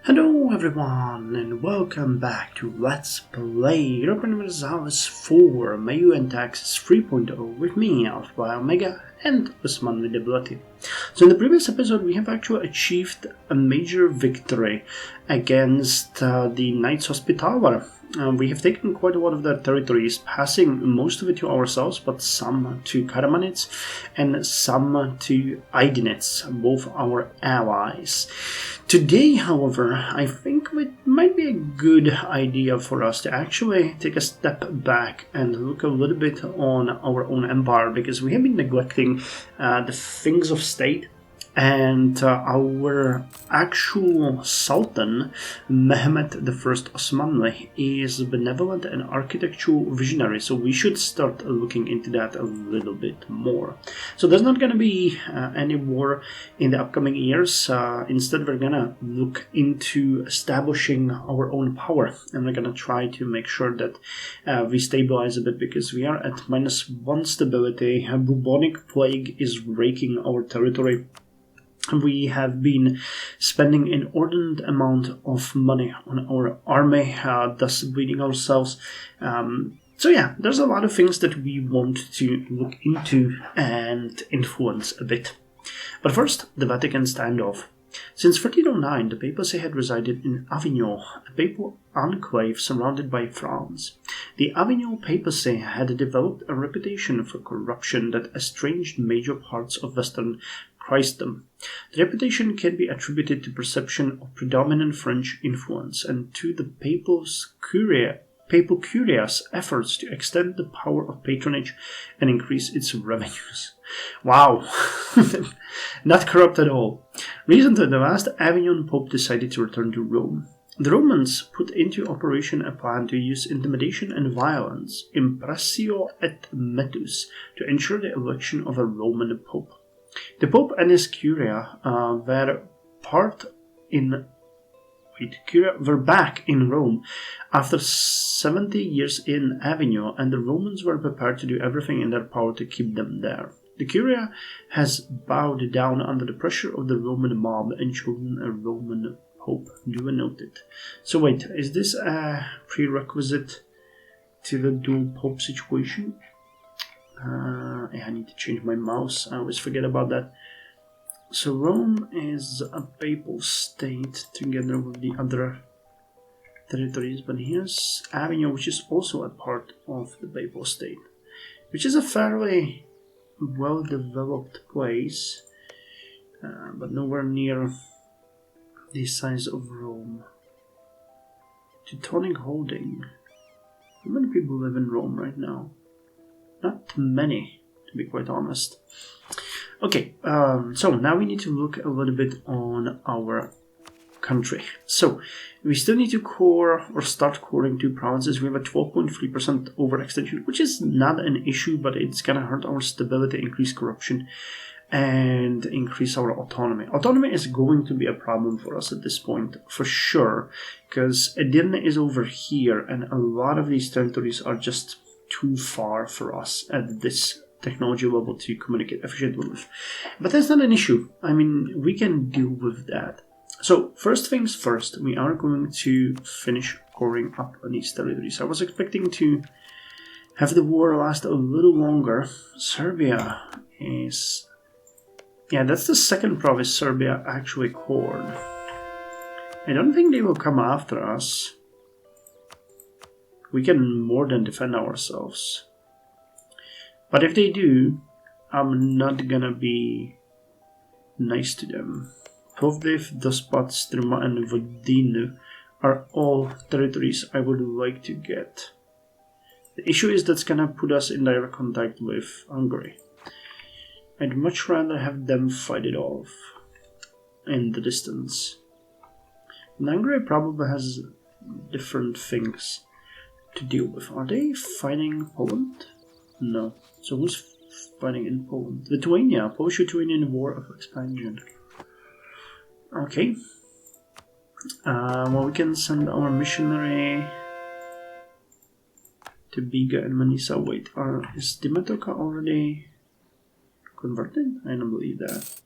Hello everyone and welcome back to Let's Play Europa Universalis 4 MEIOU and Taxes 3.0 with me, Alpha by Omega, and Usman with Devlet-i. So in the previous episode we have actually achieved a major victory against the Knights Hospitaller. We have taken quite a lot of their territories, passing most of it to ourselves, but some to Karamanids and some to Aydinids, both our allies. Today, however, I think it might be a good idea for us to actually take a step back and look a little bit on our own empire, because we have been neglecting the things of state. And our actual Sultan, Mehmed I Osmanli, is benevolent and architectural visionary, so we should start looking into that a little bit more. So there's not going to be any war in the upcoming years. Instead, we're going to look into establishing our own power, and we're going to try to make sure that we stabilize a bit, because we are at -1 stability. A bubonic plague is raking our territory. We have been spending an inordinate amount of money on our army, thus bleeding ourselves. So yeah, there's a lot of things that we want to look into and influence a bit. But first, the Vatican standoff. Since 1309, the papacy had resided in Avignon, a papal enclave surrounded by France. The Avignon papacy had developed a reputation for corruption that estranged major parts of Western Christendom. The reputation can be attributed to perception of predominant French influence and to the papal curia's efforts to extend the power of patronage and increase its revenues. Wow, not corrupt at all. Recently, the last Avignon Pope decided to return to Rome. The Romans put into operation a plan to use intimidation and violence, impressio et metus, to ensure the election of a Roman Pope. The Pope and his curia were back in Rome after 70 years in Avignon, and the Romans were prepared to do everything in their power to keep them there. The curia has bowed down under the pressure of the Roman mob and chosen a Roman Pope. Duly noted. So wait, is this a prerequisite to the dual Pope situation? I need to change my mouse. I always forget about that. So Rome is a papal state together with the other territories, but here's Avignon, which is also a part of the papal state, which is a fairly well-developed place, but nowhere near the size of Rome. Teutonic holding. How many people live in Rome right now? Not many, to be quite honest. Okay, so now we need to look a little bit on our country. So we still need to core or start coring 2 provinces. We have a 12.3% overextension, which is not an issue, but it's gonna hurt our stability, increase corruption, and increase our autonomy. Autonomy is going to be a problem for us at this point, for sure, because Edirne is over here, and a lot of these territories are just too far for us at this technology level to communicate efficiently with. But that's not an issue. I mean, we can deal with that. So first things first, we are going to finish coring up on these territories. I was expecting to have the war last a little longer. Serbia is... yeah, that's the second province Serbia actually cored. I don't think they will come after us. We can more than defend ourselves. But if they do, I'm not gonna be nice to them. Plovdiv, Dospat, Struma, and Vodinu are all territories I would like to get. The issue is that's gonna put us in direct contact with Hungary. I'd much rather have them fight it off in the distance. And Hungary probably has different things to deal with. Are they fighting Poland? No. So who's fighting in Poland? Lithuania. Polish-Lithuanian War of Expansion. Okay. Well, we can send our missionary to Biga and Manisa. Wait, is Dimatoka already converted? I don't believe that.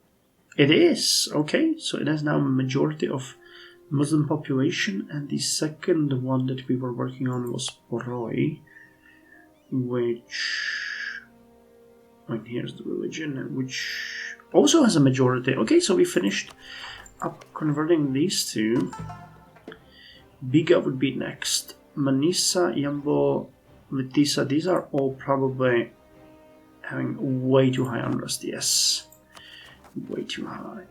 It is! Okay, so it has now a majority of Muslim population, and the second one that we were working on was Poroi, which, and here's the religion, which also has a majority. Okay, so we finished up converting these two. Biga would be next. Manisa, Yambo, Vitisa, these are all probably having way too high unrest, yes. Way too high.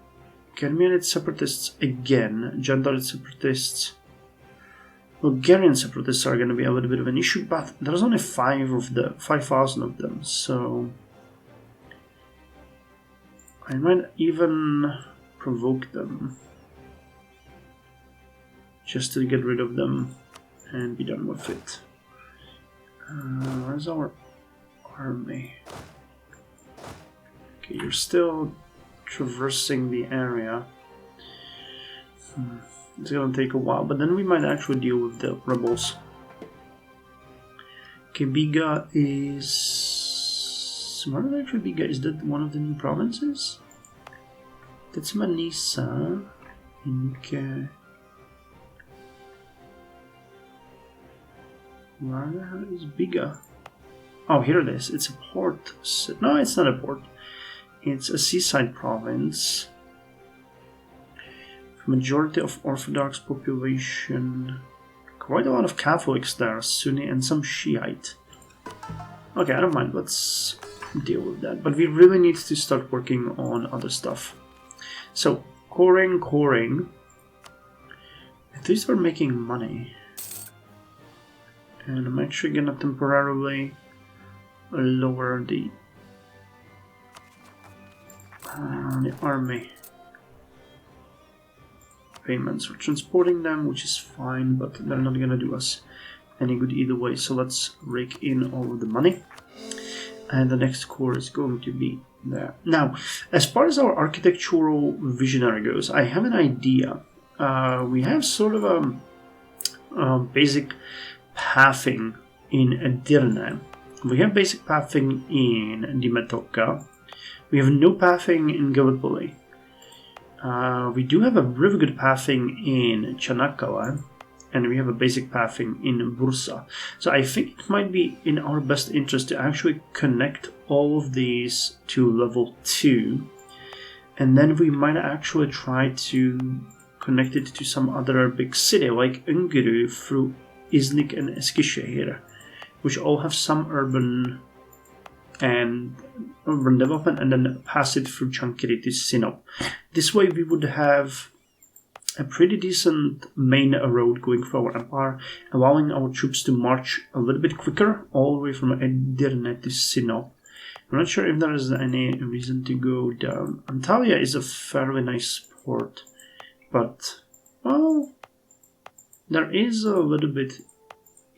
Kermianid separatists again, Jandarid separatists. Bulgarian separatists are going to be a little bit of an issue, but there's only 5,000 of them, so I might even provoke them just to get rid of them and be done with it. Where's our army? Okay, you're still traversing the area. It's gonna take a while, but then we might actually deal with the rebels. Okay, Biga is... Where is actually Biga? Is that one of the new provinces? That's Manisa. Okay. Where the hell is Biga? Oh, here it is. It's a port. No, it's not a port. It's a seaside province. Majority of Orthodox population. Quite a lot of Catholics there, Sunni and some Shiite. Okay, I don't mind. Let's deal with that. But we really need to start working on other stuff. So, coring. At least we're making money. And I'm actually gonna temporarily lower the army payments. We're transporting them, which is fine, but they're not gonna do us any good either way. So let's rake in all of the money. And the next core is going to be there. Now, as far as our architectural visionary goes, I have an idea. We have sort of a basic pathing in Edirne. We have basic pathing in Dimetoka. We have no pathing in Gallipoli. We do have a really good pathing in Çanakkale, and we have a basic pathing in Bursa. So I think it might be in our best interest to actually connect all of these to level 2, and then we might actually try to connect it to some other big city like Unguru through Iznik and Eskişehir, which all have some urban development, and then pass it through Çankırı to Sinop. This way we would have a pretty decent main road going through our empire, allowing our troops to march a little bit quicker all the way from Edirne to Sinop. I'm not sure if there is any reason to go down. Antalya is a fairly nice port, but, well, there is a little bit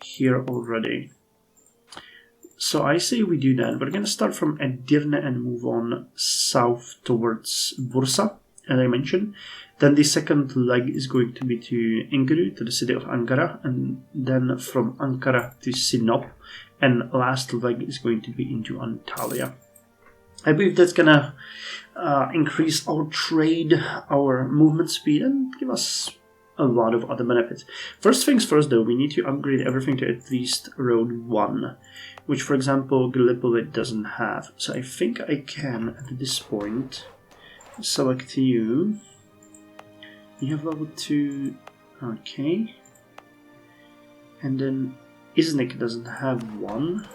here already. So I say we do that. We're going to start from Edirne and move on south towards Bursa, as I mentioned. Then the second leg is going to be to Inguru, to the city of Ankara, and then from Ankara to Sinop. And last leg is going to be into Antalya. I believe that's going to increase our trade, our movement speed, and give us a lot of other benefits. First things first, though, we need to upgrade everything to at least Road 1, which, for example, Gallipoli doesn't have. So I think I can, at this point, select you. You have level 2, okay. And then Iznik doesn't have one.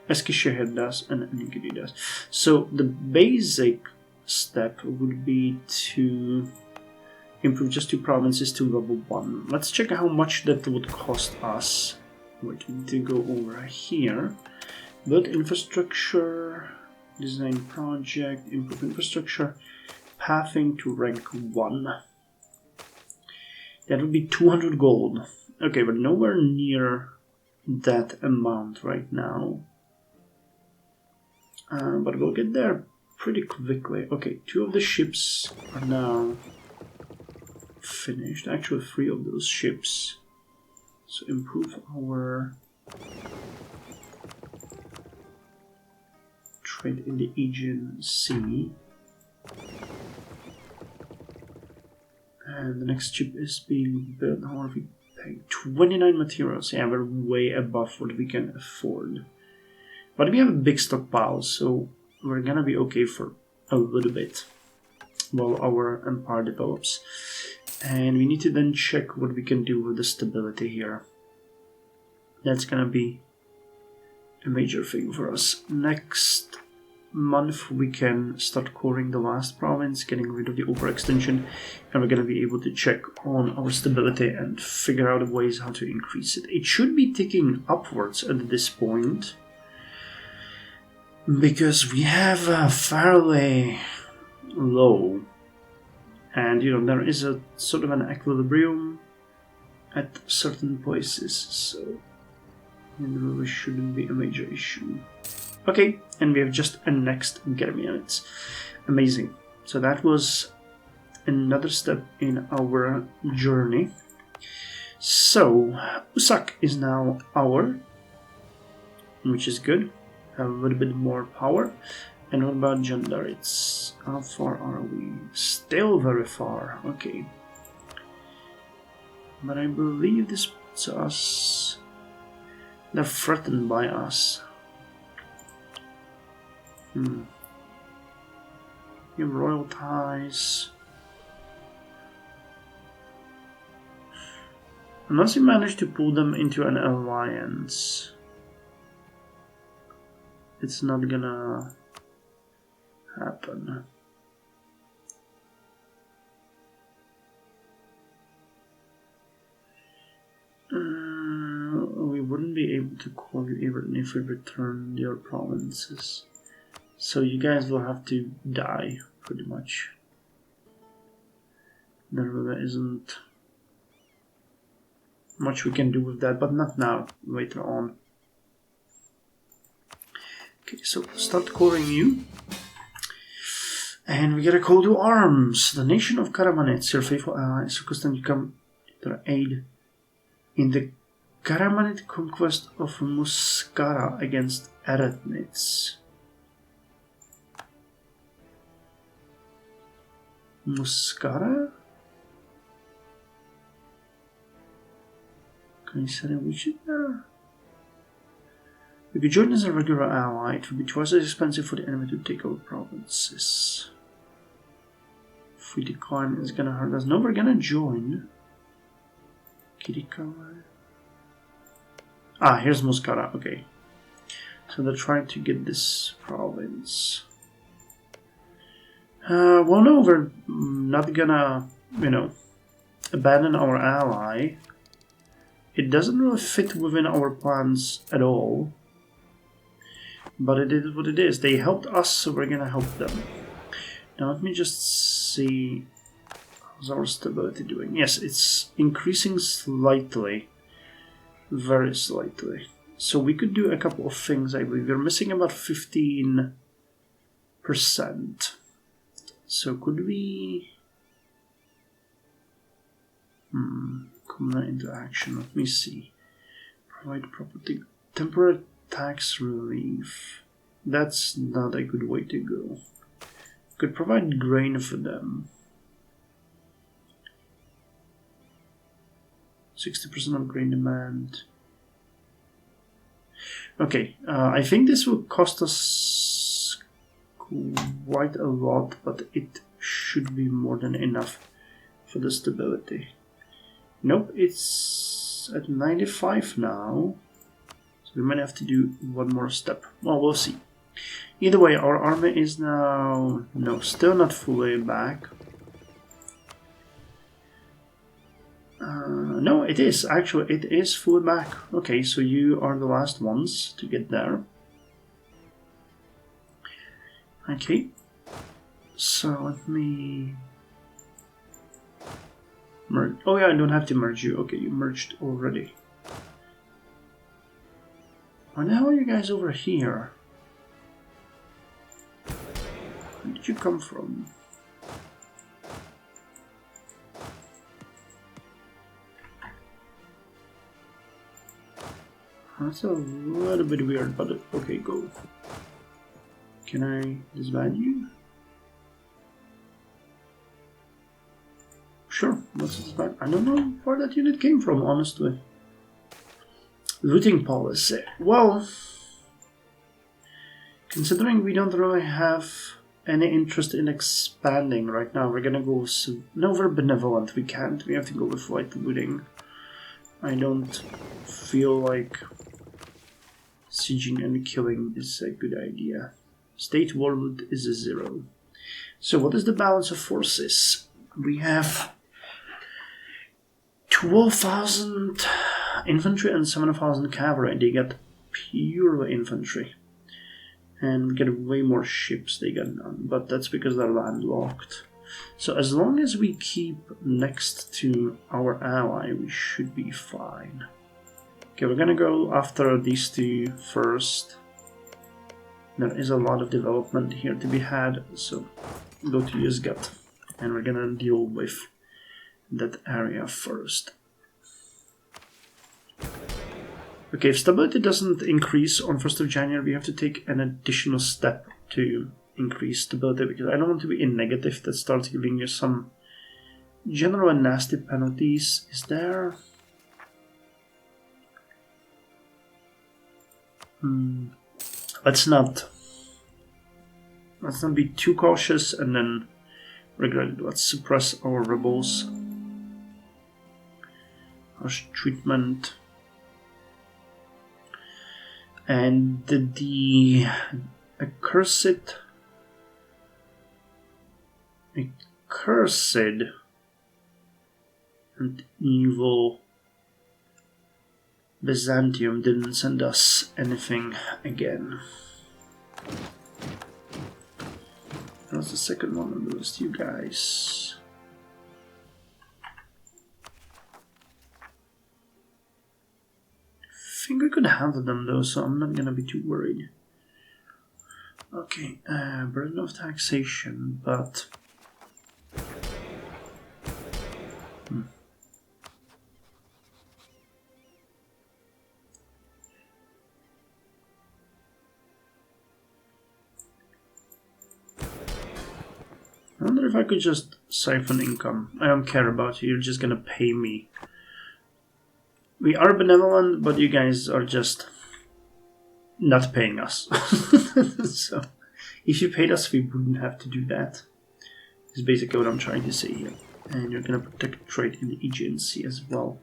Eskişehir does, and Ingrid does. So the basic step would be to improve just 2 provinces to level 1. Let's check how much that would cost us. Wait, we need to go over here. Build infrastructure, design project, improve infrastructure, pathing to rank 1. That would be 200 gold. Okay, we're nowhere near that amount right now. But we'll get there pretty quickly. Okay, 2 of the ships are now finished. Actually, 3 of those ships. So improve our trade in the Aegean Sea. And the next ship is being built. How are we paying? 29 materials. Yeah, we're way above what we can afford. But we have a big stockpile, so we're gonna be okay for a little bit while our empire develops. And we need to then check what we can do with the stability here. That's gonna be a major thing for us. Next month we can start coring the last province, getting rid of the overextension, and we're gonna be able to check on our stability and figure out ways how to increase it. It should be ticking upwards at this point, because we have a fairly low, and there is a sort of an equilibrium at certain places, so it really shouldn't be a major issue. Okay, and we have just annexed Germanians. Amazing. So that was another step in our journey. So Usak is now our, which is good. Have a little bit more power. And what about Jandaritz? How far are we? Still very far. Okay. But I believe this puts us... They're threatened by us. You have royal ties. Unless you manage to pull them into an alliance, it's not gonna happen. We wouldn't be able to call you even if we return your provinces. So you guys will have to die, pretty much. There really isn't much we can do with that, but not now, later on. Okay, so start calling you. And we get a call to arms. The nation of Karamanets, your faithful allies, request them to come to their aid in the Karamanid conquest of Muskara against Eretnitz. Muskara? Can you say which is there? If you join as a regular ally, it will be twice as expensive for the enemy to take over provinces. If we decline, it's gonna hurt us. No, we're gonna join. Kirikawa. Ah, here's Muskara, okay. So they're trying to get this province. Well, no, we're not gonna, abandon our ally. It doesn't really fit within our plans at all. But it is what it is. They helped us, so we're gonna help them. Now let me just see... How's our stability doing? Yes, it's increasing slightly. Very slightly. So we could do a couple of things, I believe. We're missing about 15%. So could we... come into action. Let me see. Provide property... Temporary tax relief. That's not a good way to go. Could provide grain for them. 60% of grain demand. Okay, I think this will cost us quite a lot, but it should be more than enough for the stability. Nope, it's at 95 now. So we might have to do one more step. Well, we'll see. Either way, our army is now... No, still not fully back. No, it is. Actually, it is fully back. Okay, so you are the last ones to get there. Okay. So let me... merge. Oh yeah, I don't have to merge you. Okay, you merged already. Why the hell are you guys over here? Where did you come from? That's a little bit weird, but okay, go. Can I disband you? Sure, What's this about? I don't know where that unit came from, honestly. Looting policy. Well, considering we don't really have any interest in expanding right now, we're gonna go with... No, we're benevolent. We can't. We have to go with light looting. I don't feel like sieging and killing is a good idea. State warlord is a 0. So what is the balance of forces? We have 12,000 infantry and 7,000 cavalry. They got pure infantry. And get way more ships, they got none. But that's because they're landlocked. So as long as we keep next to our ally, we should be fine. Okay, we're gonna go after these two first. There is a lot of development here to be had, so go to Yozgat. And we're gonna deal with that area first. Okay, if stability doesn't increase on 1st of January, we have to take an additional step to increase stability, because I don't want to be in negative. That starts giving you some general and nasty penalties. Is there... Let's not be too cautious and then regret it. Let's suppress our rebels. Harsh treatment. And the accursed and evil Byzantium didn't send us anything again. That's the second one on the list, you guys. I think we could handle them though, so I'm not gonna be too worried. Okay, burden of taxation, but... I wonder if I could just siphon income. I don't care about you, you're just gonna pay me. We are benevolent, but you guys are just not paying us. So, if you paid us, we wouldn't have to do that. Is basically what I'm trying to say here. And you're gonna protect trade in the Aegean Sea as well.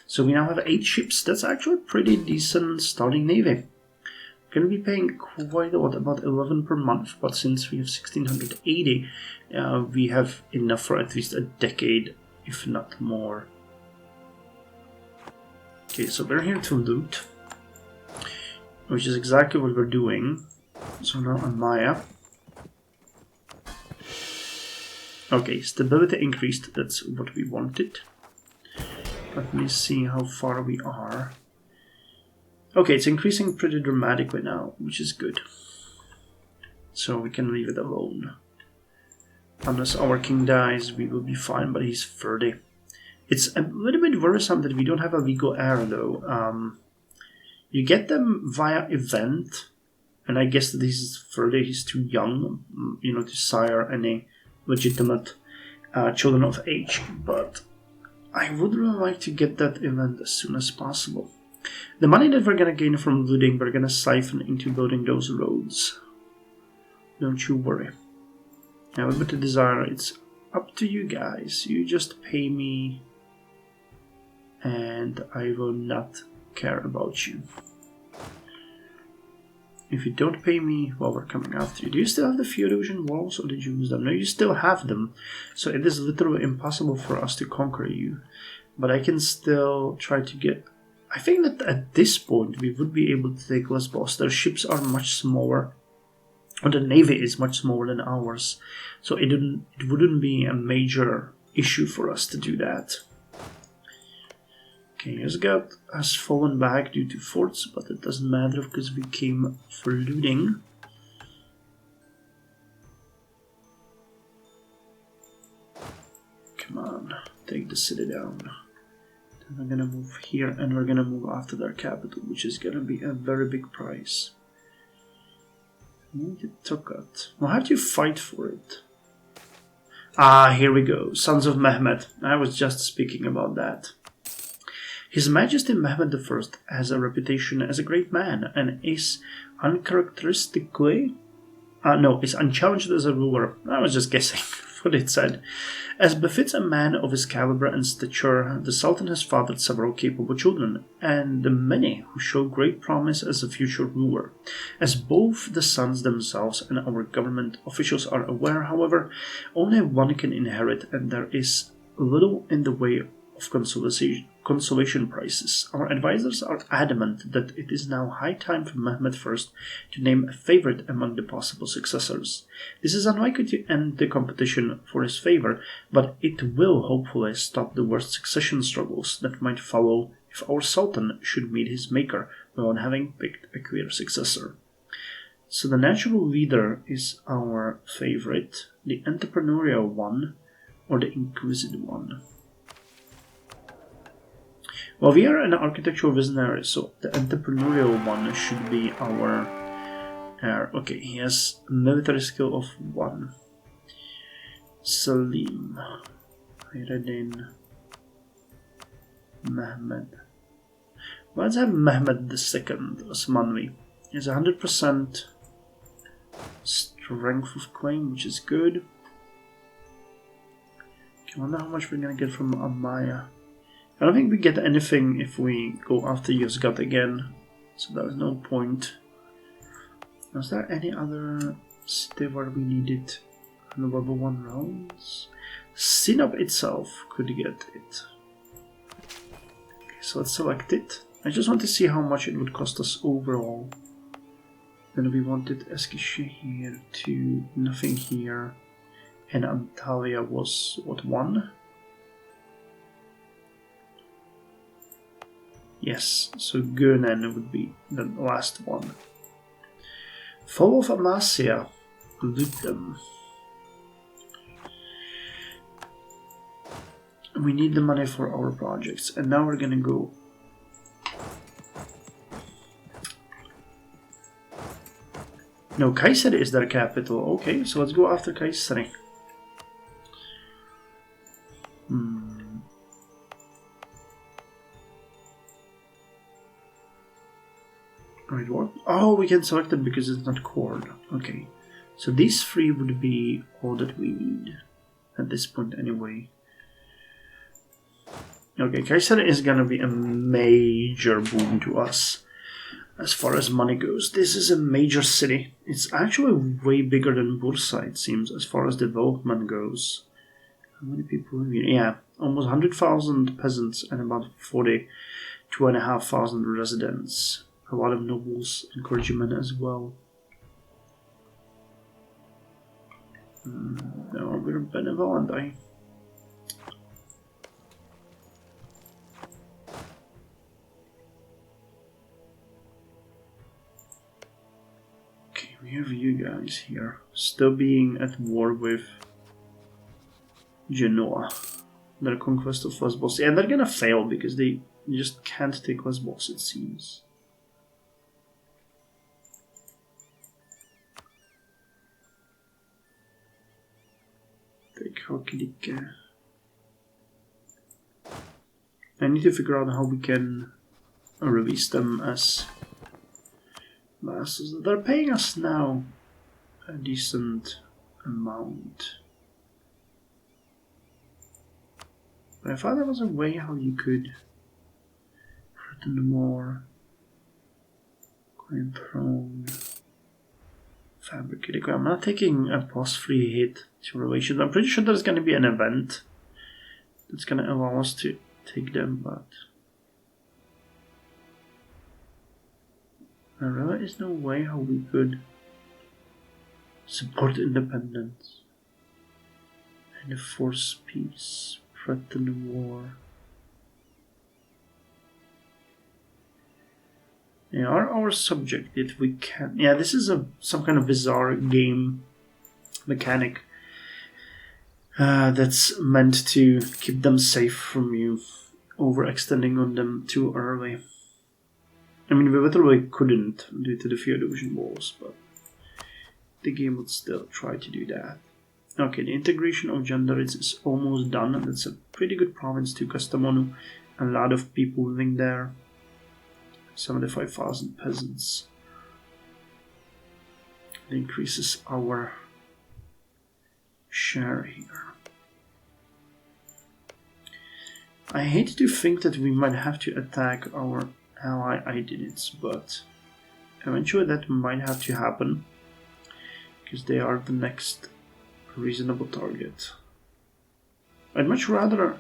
So we now have 8 ships. That's actually a pretty decent starting navy. Going to be paying quite a lot, about 11 per month, but since we have 1680, we have enough for at least a decade, if not more. Okay, so we're here to loot, which is exactly what we're doing. So now on Maya. Okay, stability increased, that's what we wanted. Let me see how far we are. Okay, it's increasing pretty dramatically now, which is good. So we can leave it alone. Unless our king dies, we will be fine, but he's 30. It's a little bit worrisome that we don't have a legal heir, though. You get them via event, and I guess that he's 30, he's too young, you know, to sire any legitimate children of age. But I would really like to get that event as soon as possible. The money that we're gonna gain from looting, we're gonna siphon into building those roads. Don't you worry. Now, with the desire, it's up to you guys. You just pay me, and I will not care about you. If you don't pay me, well, we're coming after you. Do you still have the Feudosian walls, or did you use them? No, you still have them. So it is literally impossible for us to conquer you. But I can still try to get... I think that at this point we would be able to take Lesbos. Their ships are much smaller, or the navy is much smaller than ours, so it wouldn't be a major issue for us to do that. Okay, Yozgat has fallen back due to forts, but it doesn't matter because we came for looting. Come on, take the city down. We're gonna move here, and we're gonna move after their capital, which is gonna be a very big price. Tokat. Well, how do you fight for it? Ah, here we go. Sons of Mehmed. I was just speaking about that. His Majesty Mehmed I has a reputation as a great man and is uncharacteristically... is unchallenged as a ruler. I was just guessing what it said. As befits a man of his caliber and stature, the Sultan has fathered several capable children, and many who show great promise as a future ruler. As both the sons themselves and our government officials are aware, however, only one can inherit, and there is little in the way of consolation prizes. Our advisors are adamant that it is now high time for Mehmed I to name a favorite among the possible successors. This is unlikely to end the competition for his favor, but it will hopefully stop the worst succession struggles that might follow if our Sultan should meet his maker without having picked a clear successor. So the natural leader is our favorite, the entrepreneurial one, or the inquisitive one. Well, we are an architectural visionary, so the entrepreneurial one should be our heir. Okay, he has a military skill of 1. Salim, Hayreddin, Mehmed. Let's have Mehmed II Osmanli. He has 100% strength of claim, which is good. I wonder how much we're gonna get from Amaya. I don't think we get anything if we go after Yozgat again, so there is no point. Was there any other city where we needed the level 1 rounds? Sinop itself could get it. Okay, so let's select it. I just want to see how much it would cost us overall. Then we wanted Eskişehir here, 2, nothing here. And Antalya was, what, 1? Yes, so Gönen would be the last one. Fall of Amasya, loot them. We need the money for our projects, and now we're gonna go. No, Kayseri is their capital. Okay, so let's go after Kayseri. Wait, what? Oh, we can select it because it's not cord. Okay, so these 3 would be all that we need at this point anyway. Okay, Kayseri is gonna be a major boon to us as far as money goes. This is a major city. It's actually way bigger than Bursa, it seems, as far as development goes. How many people live here? Yeah, almost 100,000 peasants and about 42,500 residents. A lot of nobles and clergymen as well. No, we're benevolent, Okay, we have you guys here, still being at war with Genoa. Their conquest of Lesbos. Yeah, they're gonna fail because they just can't take Lesbos, it seems. I need to figure out how we can release them as masters. They're paying us now a decent amount. But I thought there was a way how you could threaten more. Crime prone. Fabricated. I'm not taking a +3 hit to relations. I'm pretty sure there's going to be an event that's going to allow us to take them, but there really is no way how we could support independence and enforce peace, threaten war. They are our subject if we can. Yeah, this is some kind of bizarre game mechanic that's meant to keep them safe from you overextending on them too early. I mean, we literally couldn't due to the Feodosian Wars, but the game would still try to do that. Okay, the integration of gender is almost done, and it's a pretty good province to Kastamonu. A lot of people living there. 75,000 peasants. It increases our share here. I hate to think that we might have to attack our ally Idinids, but eventually that might have to happen, because they are the next reasonable target. I'd much rather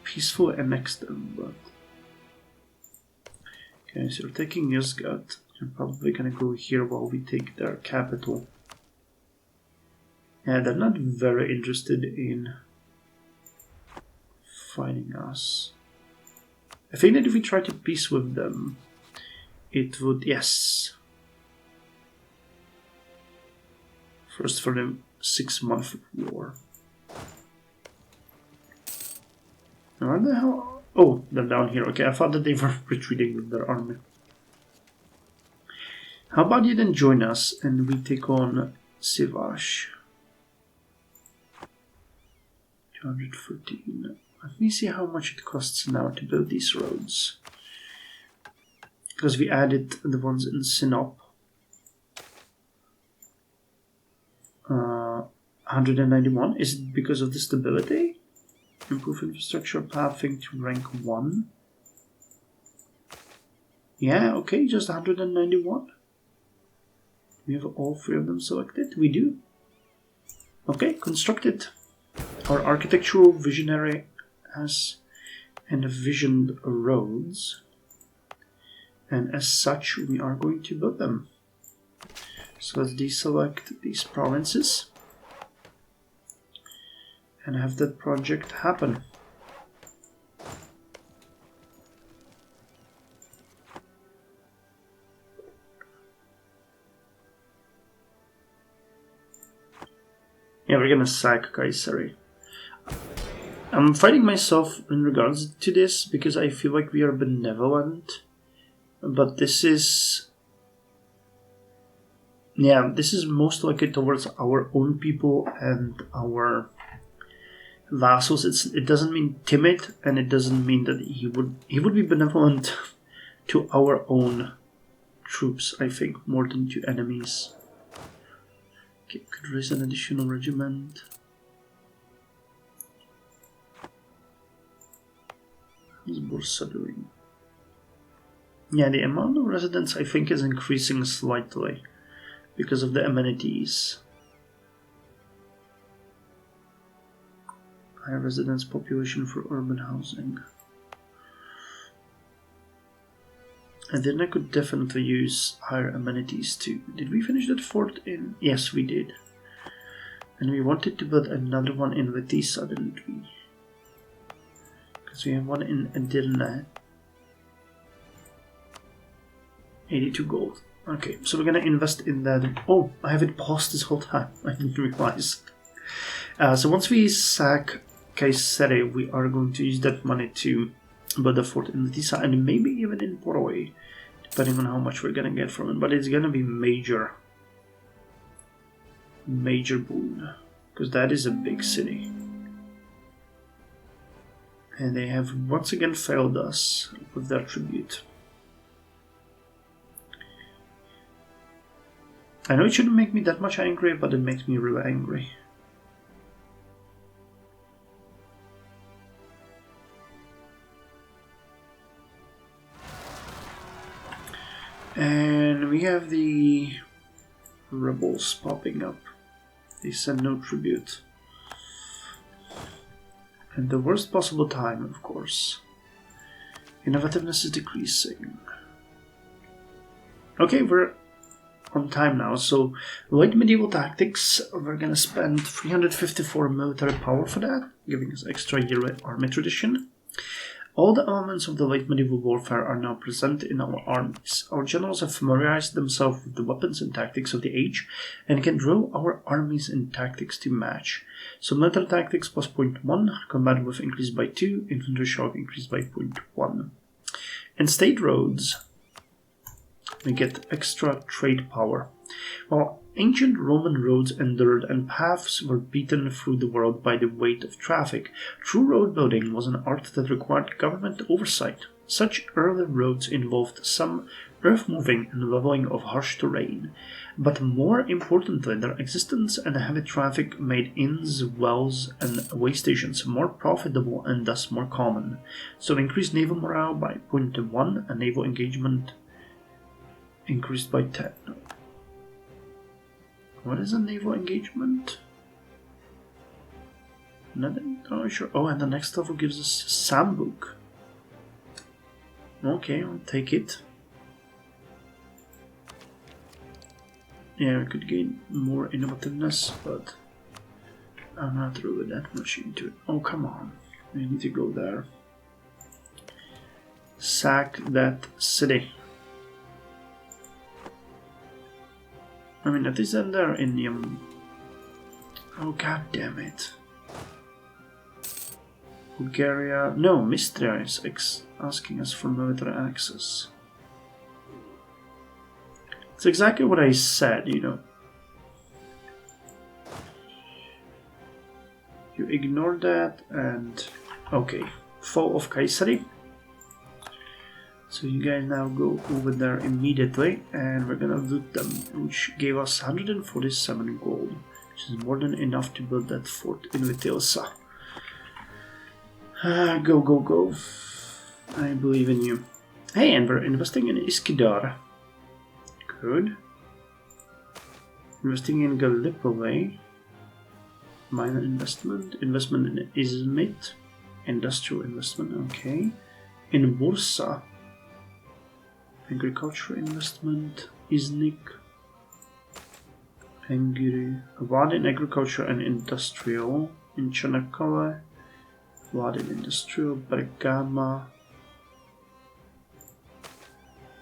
peacefully annex them, but... Okay, so we're taking Yozgat. They're probably gonna go here while we take their capital. Yeah, they're not very interested in fighting us. I think that if we try to peace with them, it would... Yes! First for them, 6 months of war. Where the hell? Oh, they're down here. Okay, I thought that they were retreating with their army. How about you then join us and we take on Sivash? 213. Let me see how much it costs now to build these roads. Because we added the ones in Sinop. 191. Is it because of the stability? Improve infrastructure pathing to rank 1. Yeah, okay, just 191. We have all 3 of them selected. We do. Okay, constructed. Our architectural visionary has envisioned roads, and as such we are going to build them. So let's deselect these provinces and have that project happen. Yeah, we're gonna sack Kayseri. I'm fighting myself in regards to this because I feel like we are benevolent, but this is... Yeah, this is most likely towards our own people and our vassals. It doesn't mean timid, and it doesn't mean that he would be benevolent to our own troops, I think, more than to enemies. Okay, could raise an additional regiment. How's Bursa doing? Yeah, the amount of residents I think is increasing slightly because of the amenities. Higher residence population for urban housing. And then I could definitely use higher amenities too. Did we finish that fort in? Yes, we did. And we wanted to build another one in Vetisa, didn't we? Because we have one in Edirne. 82 gold. Okay, so we're gonna invest in that. Oh, I have it paused this whole time. I didn't realize. So once we sack Kayseri, we are going to use that money to build a fort in Vetisa and maybe even in Poroi, depending on how much we're gonna get from it. But it's gonna be major boon, because that is a big city. And they have once again failed us with their tribute. I know it shouldn't make me that much angry, but it makes me really angry. And we have the rebels popping up. They send no tribute. And the worst possible time, of course. Innovativeness is decreasing. Okay, we're on time now, so late medieval tactics, we're gonna spend 354 military power for that, giving us extra yearly army tradition. All the elements of the late medieval warfare are now present in our armies. Our generals have familiarized themselves with the weapons and tactics of the age and can drill our armies in tactics to match. So military tactics plus 0.1, combat with increased by 2, infantry shock increased by 0.1. And state roads, we get extra trade power. Well, Ancient Roman roads endured and paths were beaten through the world by the weight of traffic. True road building was an art that required government oversight. Such early roads involved some earth moving and leveling of harsh terrain, but more importantly, their existence and heavy traffic made inns, wells, and way stations more profitable and thus more common. So increased naval morale by 0.1 and naval engagement increased by 10. What is a naval engagement? Nothing? Oh, sure. Oh, and the next level gives us a Sambook. Okay, I'll take it. Yeah, we could gain more innovativeness, but I'm not really that much into it. Oh, come on. We need to go there. Sack that city. I mean, that is in there in the... Oh, god damn it. Bulgaria... No, Mistria is asking us for military access. It's exactly what I said, you know. You ignore that and... Okay, fall of Kayseri. So you guys now go over there immediately, and we're gonna loot them, which gave us 147 gold, which is more than enough to build that fort in Vitilsa. Go, go, go. I believe in you. Hey, and we're investing in Iskidar. Good. Investing in Gallipoli. Minor investment. Investment in Izmit. Industrial investment, okay. In Bursa. Agriculture investment, Iznik, Angiri, Award in agriculture and industrial, in Chanakala, Award in industrial, Bergama.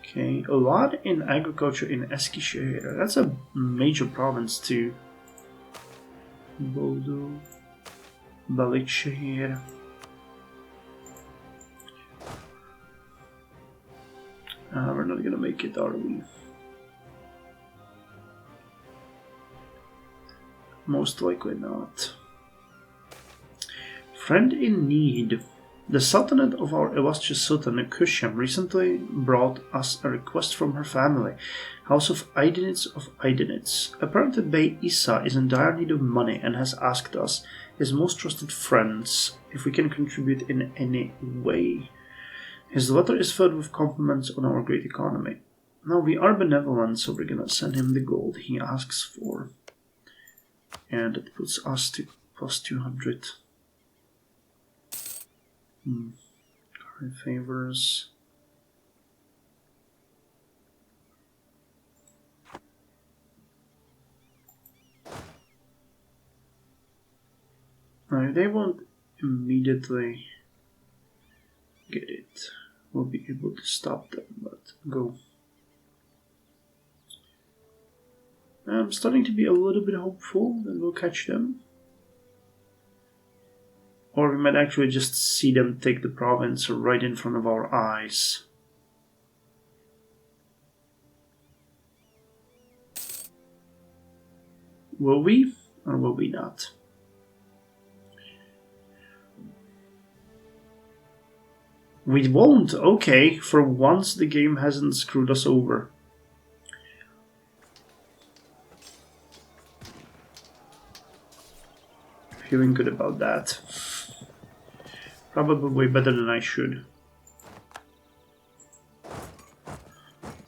Okay, Award in agriculture in Eskişehir, that's a major province too. Bodo, Balıkşehir. We're not gonna make it, are we? Most likely not. Friend in need. The Sultanate of our illustrious Sultan Kusham recently brought us a request from her family, House of Aydinids of Aydinids. Apparently Bey Isa is in dire need of money and has asked us, his most trusted friends, if we can contribute in any way. His letter is filled with compliments on our great economy. Now we are benevolent, so we're gonna send him the gold he asks for. And it puts us to plus 200. Current favors. Now they won't immediately get it. We'll be able to stop them, but go. I'm starting to be a little bit hopeful that we'll catch them. Or we might actually just see them take the province right in front of our eyes. Will we, or will we not? We won't, okay, for once the game hasn't screwed us over. Feeling good about that. Probably way better than I should.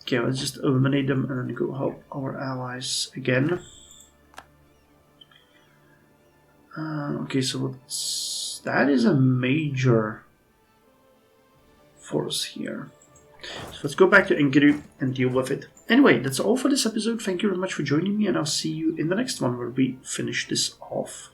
Okay, let's just eliminate them and then go help our allies again. Okay, so that is a major force here. So let's go back to Engiru and deal with it. Anyway, that's all for this episode. Thank you very much for joining me, and I'll see you in the next one where we finish this off.